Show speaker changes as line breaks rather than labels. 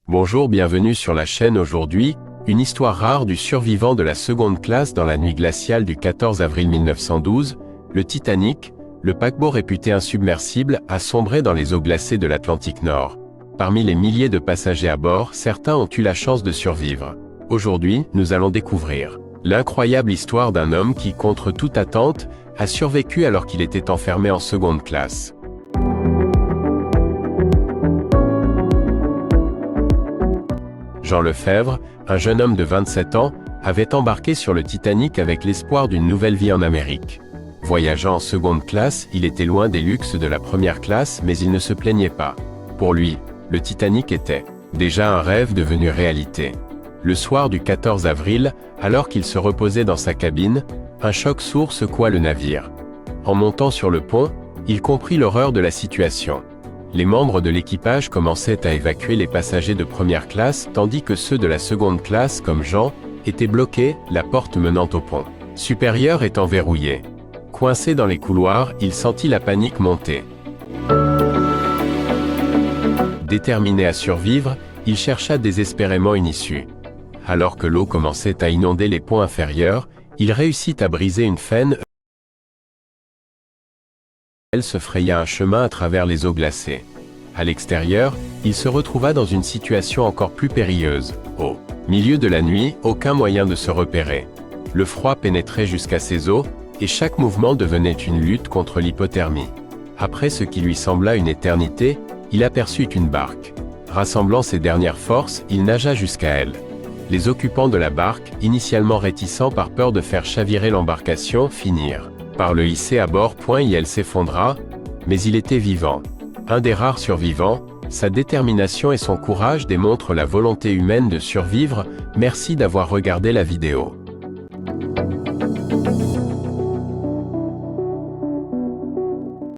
Bonjour, bienvenue sur la chaîne. Aujourd'hui, une histoire rare du survivant de la seconde classe dans la nuit glaciale du 14 avril 1912, le Titanic, le paquebot réputé insubmersible, a sombré dans les eaux glacées de l'Atlantique Nord. Parmi les milliers de passagers à bord, certains ont eu la chance de survivre. Aujourd'hui, nous allons découvrir l'incroyable histoire d'un homme qui, contre toute attente, a survécu alors qu'il était enfermé en seconde classe. Jean Lefebvre, un jeune homme de 27 ans, avait embarqué sur le Titanic avec l'espoir d'une nouvelle vie en Amérique. Voyageant en seconde classe, il était loin des luxes de la première classe, mais il ne se plaignait pas. Pour lui, le Titanic était déjà un rêve devenu réalité. Le soir du 14 avril, alors qu'il se reposait dans sa cabine, un choc sourd secoua le navire. En montant sur le pont, il comprit l'horreur de la situation. Les membres de l'équipage commençaient à évacuer les passagers de première classe, tandis que ceux de la seconde classe, comme Jean, étaient bloqués, la porte menant au pont supérieur étant verrouillée. Coincé dans les couloirs, il sentit la panique monter. Déterminé à survivre, il chercha désespérément une issue. Alors que l'eau commençait à inonder les ponts inférieurs, il réussit à briser une faine. Elle se fraya un chemin à travers les eaux glacées. À l'extérieur, il se retrouva dans une situation encore plus périlleuse. Au milieu de la nuit, aucun moyen de se repérer. Le froid pénétrait jusqu'à ses os, et chaque mouvement devenait une lutte contre l'hypothermie. Après ce qui lui sembla une éternité, il aperçut une barque. Rassemblant ses dernières forces, il nagea jusqu'à elle. Les occupants de la barque, initialement réticents par peur de faire chavirer l'embarcation, finirent par le hisser à bord. Elle s'effondra, mais il était vivant. Un des rares survivants, sa détermination et son courage démontrent la volonté humaine de survivre. Merci d'avoir regardé la vidéo.